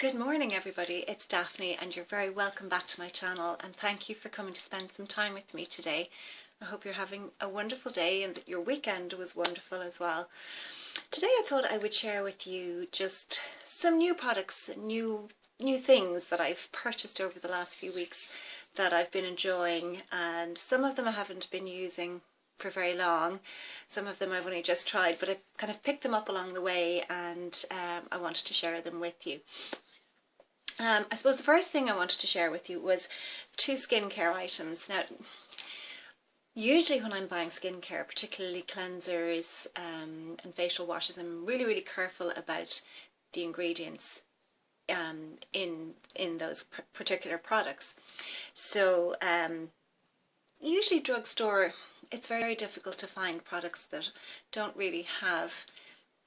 Good morning everybody, it's Daphne and you're very welcome back to my channel, and thank you for coming to spend some time with me today. I hope you're having a wonderful day and that your weekend was wonderful as well. Today I thought I would share with you just some new products, new things that I've purchased over the last few weeks that I've been enjoying, and some of them I haven't been using for very long. Some of them I've only just tried, but I kind of picked them up along the way, and I wanted to share them with you. I suppose the first thing I wanted to share with you was two skincare items. Now, usually when I'm buying skincare, particularly cleansers and facial washes, I'm really careful about the ingredients in those particular products. So usually drugstore, it's very difficult to find products that don't really have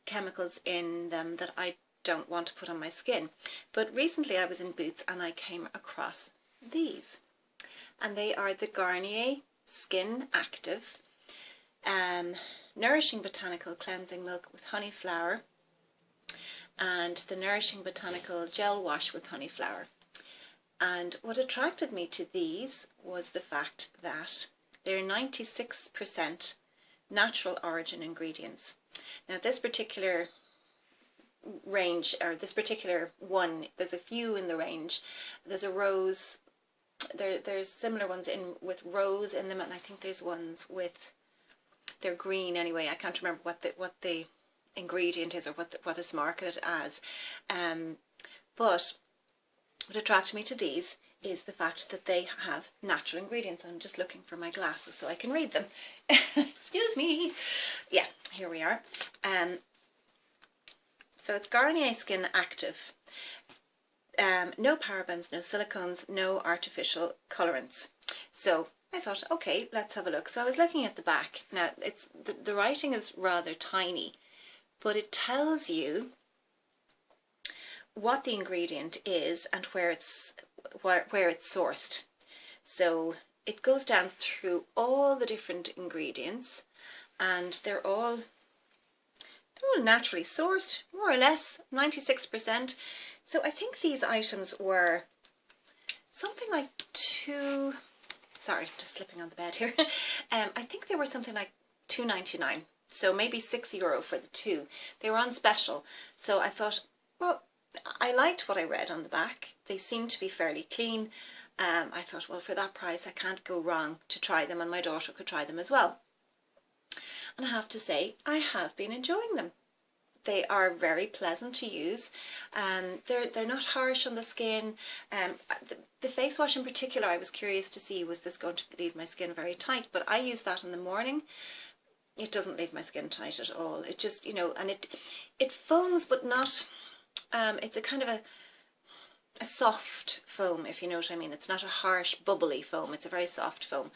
chemicals in them that I don't want to put on my skin. But recently I was in Boots and I came across these, and they are the Garnier SkinActive Nourishing Botanical Cleansing Milk with Honey Flower and the Nourishing Botanical Gel Wash with Honey Flower. And what attracted me to these was the fact that they're 96% natural origin ingredients. Now this particular range, or this particular one, there's a few in the range. There's a rose, there's similar ones in with rose in them, and I think there's ones with, they're green anyway. I can't remember what the ingredient is or what it's marketed as. But what attracted me to these is the fact that they have natural ingredients. I'm just looking for my glasses so I can read them. Excuse me. Yeah, here we are. So it's Garnier SkinActive. No parabens, no silicones, no artificial colorants. So I thought, okay, let's have a look. So I was looking at the back. Now it's the writing is rather tiny, but it tells you what the ingredient is and where it's sourced. So it goes down through all the different ingredients, and they're all naturally sourced, more or less, 96%. So I think these items were something like just slipping on the bed here. I think they were something like £2.99, so maybe €6 for the two. They were on special, so I thought, well, I liked what I read on the back. They seemed to be fairly clean. I thought, well, for that price I can't go wrong to try them, and my daughter could try them as well. And I have to say, I have been enjoying them. They are very pleasant to use. They're not harsh on the skin. The face wash in particular, I was curious to see, was this going to leave my skin very tight? But I use that in the morning. It doesn't leave my skin tight at all. It just, you know, and it foams, but not. It's a kind of a soft foam, if you know what I mean. It's not a harsh, bubbly foam. It's a very soft foam.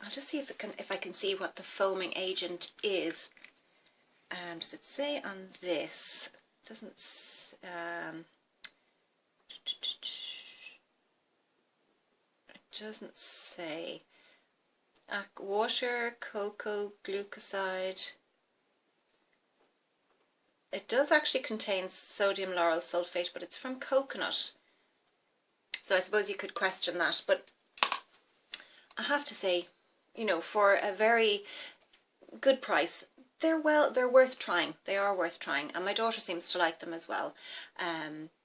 I'll just see if I can see what the foaming agent is. Does it say on this? It doesn't. It doesn't say. Water, cocoa, glucoside. It does actually contain sodium lauryl sulfate, but it's from coconut. So I suppose you could question that, but I have to say, you know, for a very good price, they're worth trying. They are worth trying, and my daughter seems to like them as well.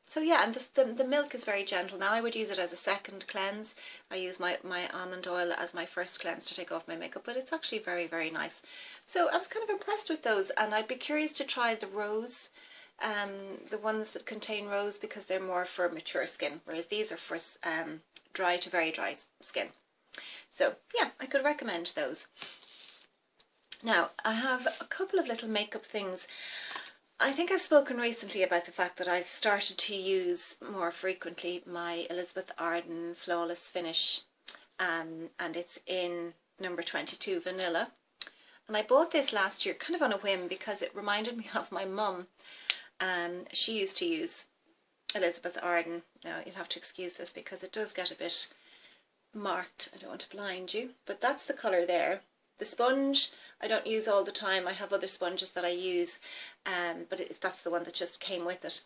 So yeah, and the milk is very gentle. Now I would use it as a second cleanse. I use my almond oil as my first cleanse to take off my makeup, but it's actually very nice. So I was kind of impressed with those, and I'd be curious to try the rose, the ones that contain rose, because they're more for mature skin, whereas these are for dry to very dry skin. So yeah, I could recommend those. Now I have a couple of little makeup things. I think I've spoken recently about the fact that I've started to use more frequently my Elizabeth Arden Flawless Finish, and it's in number 22 Vanilla. And I bought this last year kind of on a whim because it reminded me of my mum. She used to use Elizabeth Arden. Now you'll have to excuse this because it does get a bit marked. I don't want to blind you, but that's the colour there. The sponge I don't use all the time. I have other sponges that I use, but that's the one that just came with it.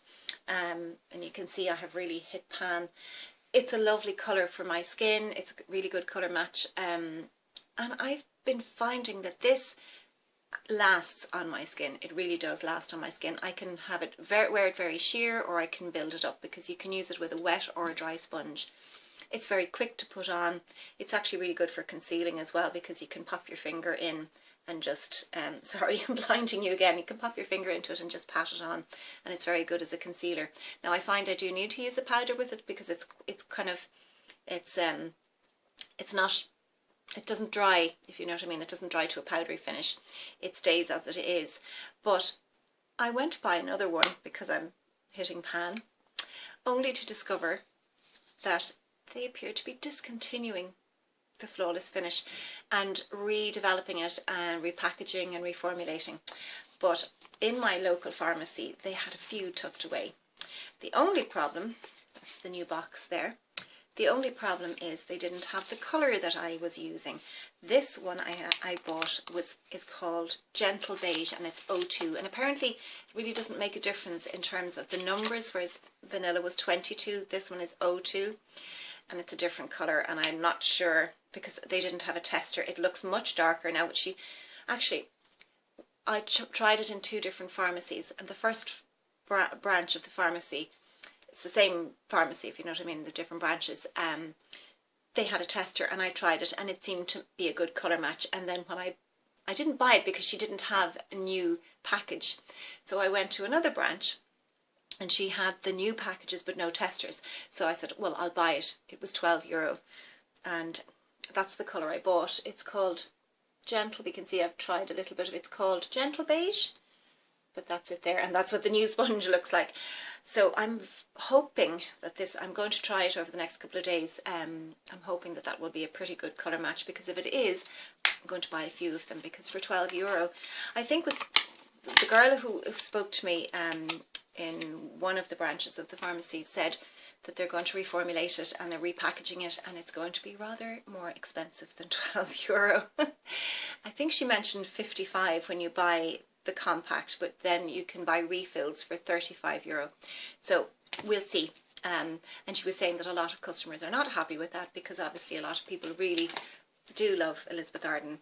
And you can see I have really hit pan. It's a lovely colour for my skin. It's a really good colour match. And I've been finding that this lasts on my skin. It really does last on my skin. I can have it wear it very sheer, or I can build it up, because you can use it with a wet or a dry sponge. It's very quick to put on. It's actually really good for concealing as well, because you can pop your finger in and just, sorry, I'm blinding you again. You can pop your finger into it and just pat it on, and it's very good as a concealer. Now I find I do need to use a powder with it, because it's kind of, it's not, it doesn't dry, if you know what I mean. It doesn't dry to a powdery finish. It stays as it is. But I went to buy another one because I'm hitting pan, only to discover that they appear to be discontinuing the Flawless Finish and redeveloping it and repackaging and reformulating. But in my local pharmacy they had a few tucked away. The only problem, that's the new box there, the only problem is they didn't have the colour that I was using. This one I bought is called Gentle Beige, and it's 02, and apparently it really doesn't make a difference in terms of the numbers, whereas vanilla was 22, this one is 02. And it's a different colour, and I'm not sure, because they didn't have a tester. It looks much darker now, but I tried it in 2 different pharmacies, and the first branch of the pharmacy, it's the same pharmacy, if you know what I mean, the different branches, they had a tester, and I tried it, and it seemed to be a good colour match. And then when I didn't buy it because she didn't have a new package, so I went to another branch, and she had the new packages but no testers. So I said, well, I'll buy it. It was €12, and that's the colour I bought. It's called Gentle. We can see I've tried a little bit of it. It's called Gentle Beige, but that's it there, and that's what the new sponge looks like. So I'm hoping that this, I'm going to try it over the next couple of days. I'm hoping that that will be a pretty good colour match, because if it is, I'm going to buy a few of them, because for €12, I think with the girl who spoke to me in one of the branches of the pharmacy said that they're going to reformulate it and they're repackaging it, and it's going to be rather more expensive than €12. I think she mentioned 55 when you buy the compact, but then you can buy refills for €35. So we'll see. And she was saying that a lot of customers are not happy with that, because obviously a lot of people really do love Elizabeth Arden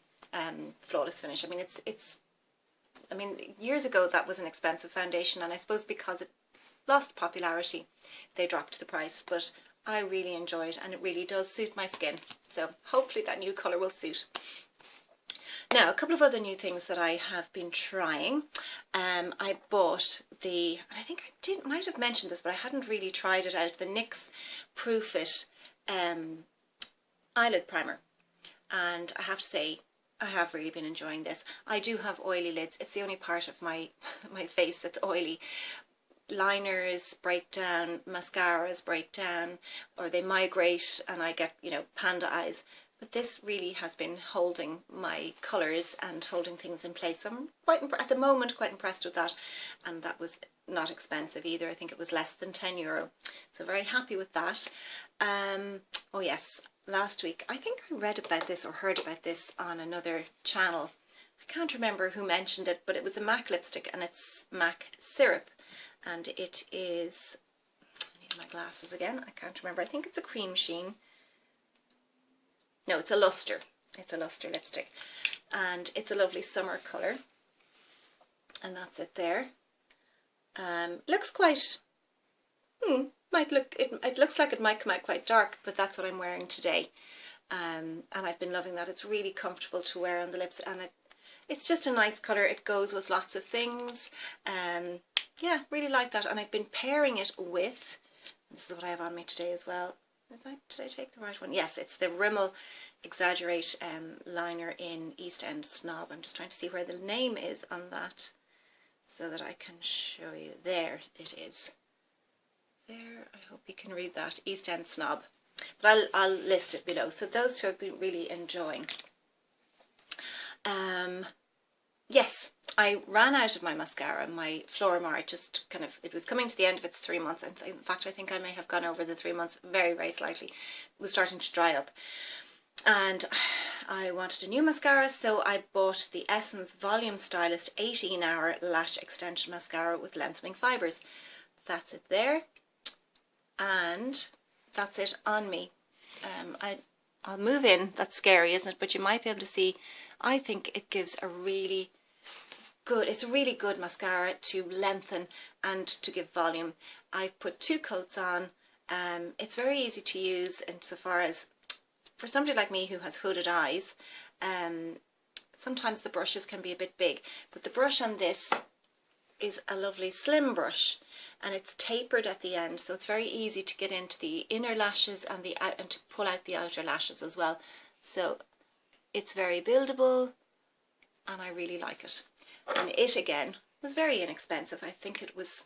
Flawless Finish. I mean, I mean, years ago that was an expensive foundation, and I suppose because it lost popularity they dropped the price, but I really enjoy it, and it really does suit my skin. So hopefully that new colour will suit. Now, a couple of other new things that I have been trying. I bought I think I might have mentioned this, but I hadn't really tried it out, the NYX Proof It eyelid primer, and I have to say I have really been enjoying this. I do have oily lids. It's the only part of my face that's oily. Liners break down, mascaras break down, or they migrate, and I get, you know, panda eyes. But this really has been holding my colours and holding things in place. So I'm at the moment quite impressed with that, and that was not expensive either. I think it was less than €10. So very happy with that. Oh yes, last week I think I read about this or heard about this on another channel. I can't remember who mentioned it, but it was a MAC lipstick, and it's MAC Syrup, and it is, I need my glasses again, I can't remember, I think it's a cream sheen. No, it's a lustre. It's a lustre lipstick, and it's a lovely summer colour, and that's it there. Looks quite, it looks like it might come out quite dark, but that's what I'm wearing today, and I've been loving that. It's really comfortable to wear on the lips, and it's just a nice colour. It goes with lots of things. Yeah, really like that, and I've been pairing it with, this is what I have on me today as well. Did I take the right one? Yes, it's the Rimmel Exaggerate liner in Eastend Snob. I'm just trying to see where the name is on that so that I can show you. There it is. There, I hope you can read that, Eastend Snob. But I'll list it below. So those two I've been really enjoying. Yes, I ran out of my mascara. My Florimar, just kind of, it was coming to the end of its 3 months. In fact, I think I may have gone over the 3 months very, very slightly. It was starting to dry up. And I wanted a new mascara, so I bought the Essence Volume Stylist 18-hour Lash Extension Mascara with lengthening fibres. That's it there, and that's it on me. I'll move in. That's scary, isn't it? But you might be able to see, I think it gives a really good, it's a really good mascara to lengthen and to give volume. I've put 2 coats on. It's very easy to use insofar as, for somebody like me who has hooded eyes, sometimes the brushes can be a bit big, but the brush on this is a lovely slim brush, and it's tapered at the end, so it's very easy to get into the inner lashes and to pull out the outer lashes as well. So it's very buildable, and I really like it. And it again was very inexpensive. I think it was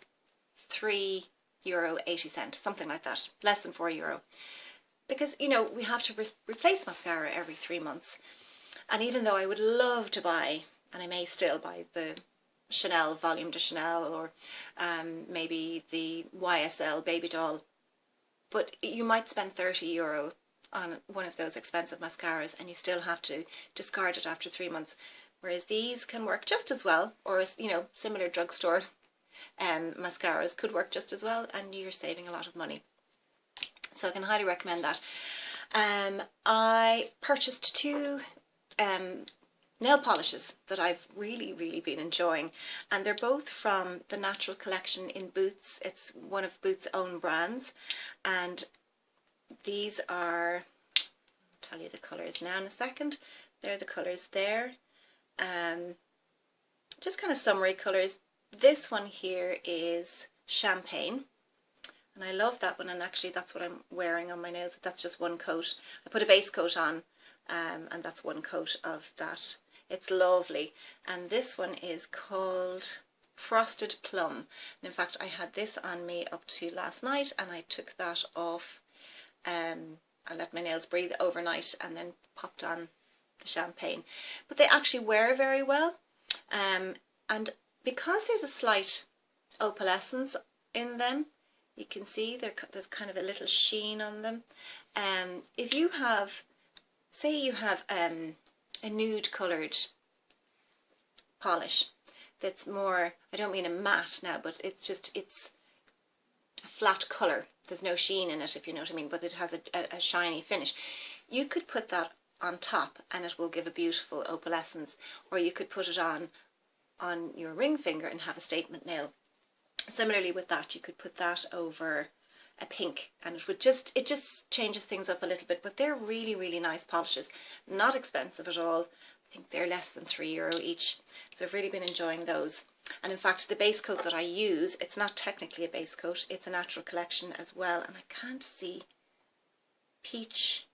€3.80, something like that, less than €4. Because, you know, we have to replace mascara every 3 months. And even though I would love to buy, and I may still buy, the Chanel Volume de Chanel, or maybe the YSL Baby Doll, but you might spend €30 on one of those expensive mascaras and you still have to discard it after 3 months. Whereas these can work just as well, or, you know, similar drugstore mascaras could work just as well, and you're saving a lot of money. So I can highly recommend that. I purchased 2 nail polishes that I've really been enjoying, and they're both from the Natural Collection in Boots. It's one of Boots' own brands, and these are, I'll tell you the colours now in a second. They're the colours there. Just kind of summary colours. This one here is Champagne, and I love that one, and actually that's what I'm wearing on my nails. That's just 1 coat. I put a base coat on, and that's 1 coat of that. It's lovely. And this one is called Frosted Plum. And in fact, I had this on me up to last night, and I took that off. I let my nails breathe overnight and then popped on the Champagne. But they actually wear very well. And because there's a slight opalescence in them, you can see there's kind of a little sheen on them. If you have, say you have a nude coloured polish that's more, I don't mean a matte now, but it's a flat colour. There's no sheen in it, if you know what I mean, but it has a shiny finish. You could put that on top and it will give a beautiful opalescence, or you could put it on your ring finger and have a statement nail. Similarly with that, you could put that over a pink, and it just changes things up a little bit. But they're really nice polishes, not expensive at all. I think they're less than €3 each, so I've really been enjoying those. And in fact, the base coat that I use, it's not technically a base coat, it's a Natural Collection as well, and I can't see peach.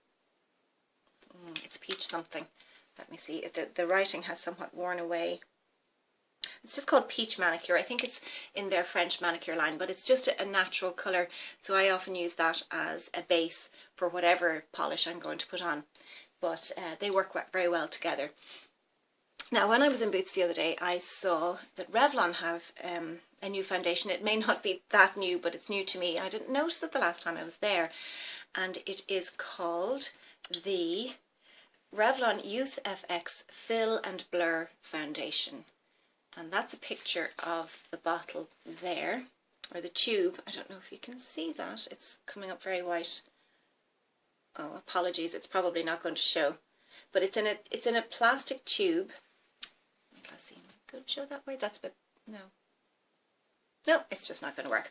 It's peach something. Let me see. The writing has somewhat worn away. It's just called Peach Manicure. I think it's in their French manicure line, but it's just a natural colour, so I often use that as a base for whatever polish I'm going to put on. But they work very well together. Now, when I was in Boots the other day, I saw that Revlon have a new foundation. It may not be that new, but it's new to me. I didn't notice it the last time I was there. And it is called the Revlon Youth Fix Fill and Blur Foundation. And that's a picture of the bottle there, or the tube. I don't know if you can see that. It's coming up very white. Oh, apologies. It's probably not going to show. But it's in a plastic tube. Let's see. Could it show that way? That's a bit, no, it's just not going to work.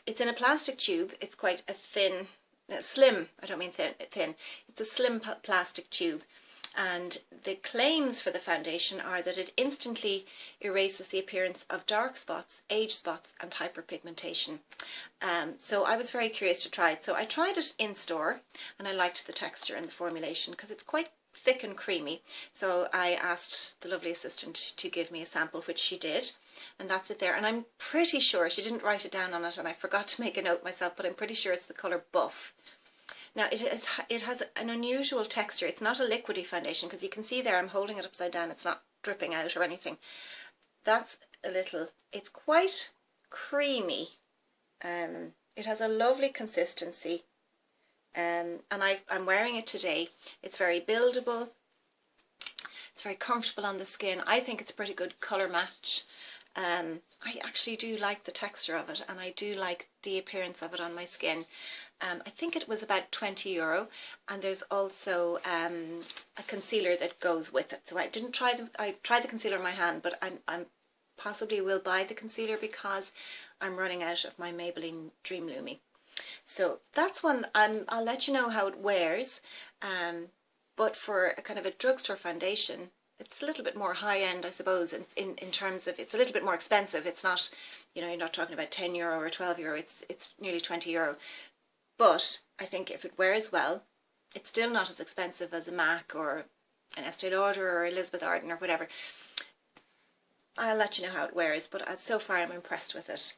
It's in a plastic tube. It's quite a thin, slim. I don't mean thin. It's a slim plastic tube. And the claims for the foundation are that it instantly erases the appearance of dark spots, age spots and hyperpigmentation. So I was very curious to try it. So I tried it in store and I liked the texture and the formulation because it's quite thick and creamy. So I asked the lovely assistant to give me a sample, which she did, and that's it there. And I'm pretty sure, she didn't write it down on it and I forgot to make a note myself, but I'm pretty sure it's the colour Buff. Now it has an unusual texture. It's not a liquidy foundation, because you can see there I'm holding it upside down. It's not dripping out or anything. That's a little, it's quite creamy. It has a lovely consistency. and I'm wearing it today. It's very buildable. It's very comfortable on the skin. I think it's a pretty good colour match. I actually do like the texture of it, and I do like the appearance of it on my skin. I think it was about €20, and there's also a concealer that goes with it. So I didn't try I tried the concealer in my hand, but I'm possibly will buy the concealer because I'm running out of my Maybelline Dream Lumi. So that's one. I'll let you know how it wears. But for a kind of a drugstore foundation, it's a little bit more high end, I suppose, in terms of it's a little bit more expensive. It's not, you know, you're not talking about €10 or €12. It's nearly €20. But I think if it wears well, it's still not as expensive as a MAC or an Estee Lauder or Elizabeth Arden or whatever. I'll let you know how it wears, but so far I'm impressed with it.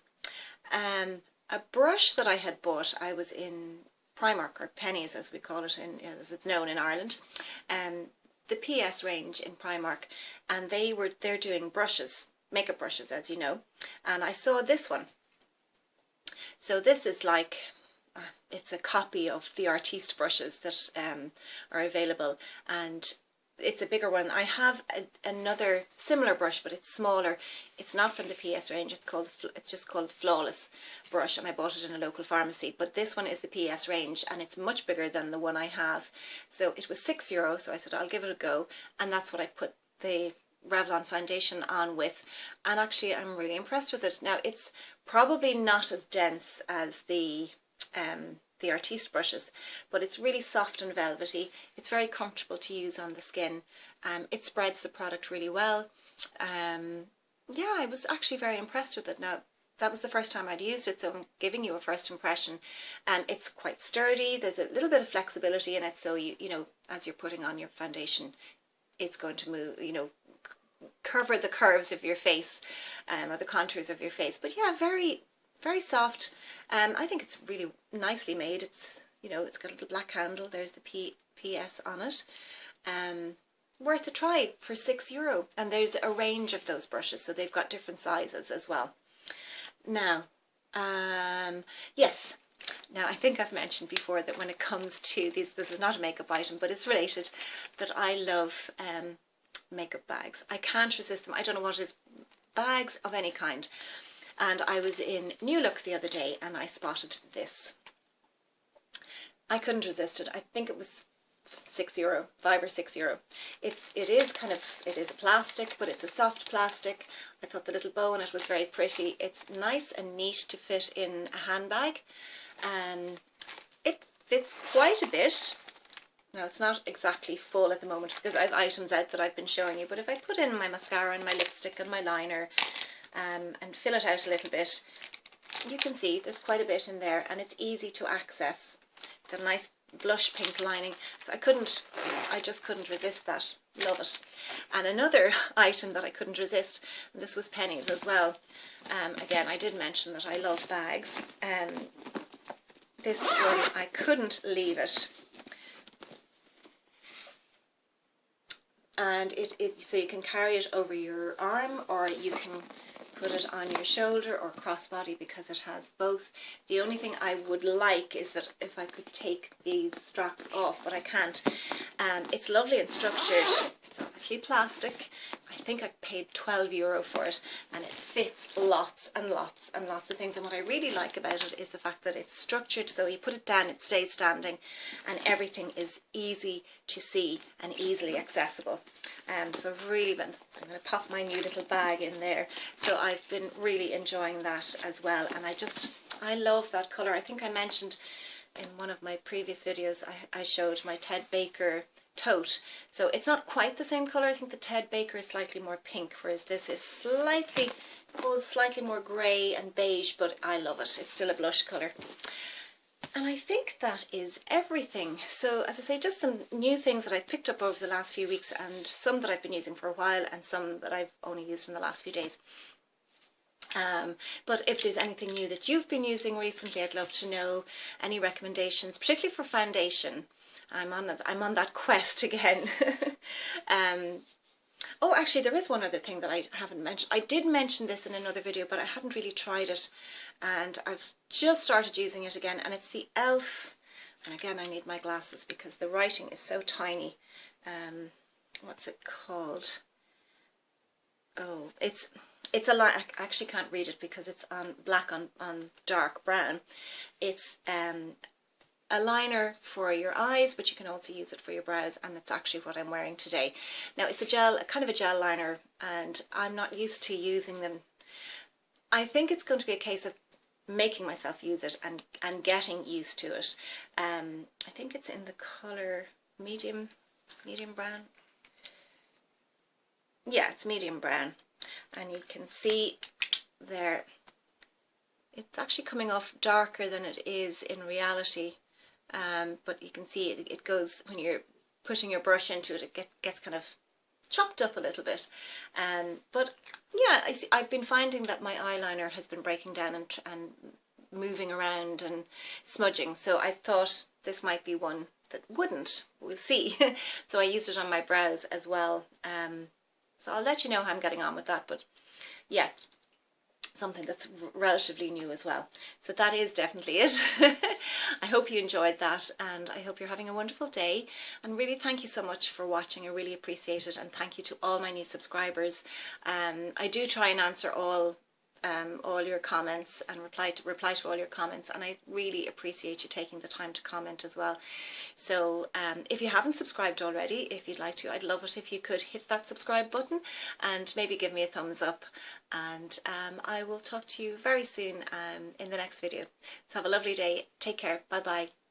A brush that I had bought, I was in Primark, or Pennies as we call it, as it's known in Ireland, the PS range in Primark, and they're doing brushes, makeup brushes, as you know, and I saw this one. So this is like, it's a copy of the Artiste brushes that are available, and it's a bigger one. I have another similar brush, but it's smaller. It's not from the PS range. It's just called Flawless brush, and I bought it in a local pharmacy. But this one is the PS range, and it's much bigger than the one I have. So it was €6, so I said I'll give it a go, and that's what I put the Revlon foundation on with, and actually I'm really impressed with it. Now it's probably not as dense as the Artiste brushes, but it's really soft and velvety. It's very comfortable to use on the skin. It spreads the product really well. Yeah, I was actually very impressed with it. Now, that was the first time I'd used it, so I'm giving you a first impression. And it's quite sturdy. There's a little bit of flexibility in it, so you know, as you're putting on your foundation, it's going to move, you know, cover the curves of your face, or the contours of your face. But yeah, very soft. I think it's really nicely made. It's, you know, it's got a little black handle. There's the PS on it. Worth a try for €6. And there's a range of those brushes, so they've got different sizes as well. Now, yes. Now, I think I've mentioned before that when it comes to these, this is not a makeup item, but it's related, that I love makeup bags. I can't resist them. I don't know what it is. Bags of any kind. And I was in New Look the other day and I spotted this. I couldn't resist it. I think it was €6, €5 or €6. It is a plastic, but it's a soft plastic. I thought the little bow on it was very pretty. It's nice and neat to fit in a handbag. It fits quite a bit. Now, it's not exactly full at the moment because I have items out that I've been showing you, but if I put in my mascara and my lipstick and my liner, and fill it out a little bit, you can see there's quite a bit in there, and it's easy to access. It's got a nice blush pink lining, so I just couldn't resist that. Love it. And another item that I couldn't resist, and this was Pennies as well. Again, I did mention that I love bags. This one, I couldn't leave it. And so you can carry it over your arm, or you can put it on your shoulder or crossbody, because it has both. The only thing I would like is that if I could take these straps off, but I can't. It's lovely and structured. It's obviously plastic. I think I paid €12 for it, and it fits lots and lots and lots of things. And what I really like about it is the fact that it's structured, so you put it down, it stays standing, and everything is easy to see and easily accessible. So I've really been, I'm going to pop my new little bag in there. So I've been really enjoying that as well, and I love that colour. I think I mentioned in one of my previous videos, I showed my Ted Baker tote. So it's not quite the same colour. I think the Ted Baker is slightly more pink, whereas this is slightly more grey and beige, but I love it. It's still a blush colour. And I think that is everything. So as I say, just some new things that I've picked up over the last few weeks, and some that I've been using for a while and some that I've only used in the last few days. But if there's anything new that you've been using recently, I'd love to know. Any recommendations, particularly for foundation. I'm on that quest again. Oh, actually, there is one other thing that I haven't mentioned. I did mention this in another video, but I hadn't really tried it, and I've just started using it again, and it's the e.l.f. And again, I need my glasses because the writing is so tiny. What's it called? Oh, it's a line. I actually can't read it because it's on black on dark brown. It's a liner for your eyes, but you can also use it for your brows, and it's actually what I'm wearing today. Now it's a gel, kind of a gel liner, and I'm not used to using them. I think it's going to be a case of making myself use it and getting used to it. I think it's in the colour medium brown. Yeah, it's medium brown, and you can see there it's actually coming off darker than it is in reality, but you can see it goes, when you're putting your brush into it, it gets kind of chopped up a little bit. But yeah, I've been finding that my eyeliner has been breaking down and moving around and smudging, so I thought this might be one that wouldn't. We'll see. So I used it on my brows as well. So I'll let you know how I'm getting on with that, but yeah, something that's relatively new as well. So that is definitely it. I hope you enjoyed that, and I hope you're having a wonderful day, and really thank you so much for watching. I really appreciate it, and thank you to all my new subscribers. I do try and answer all your comments and reply to all your comments, and I really appreciate you taking the time to comment as well. So if you haven't subscribed already, if you'd like to, I'd love it if you could hit that subscribe button and maybe give me a thumbs up, and I will talk to you very soon in the next video. So have a lovely day. Take care. Bye bye.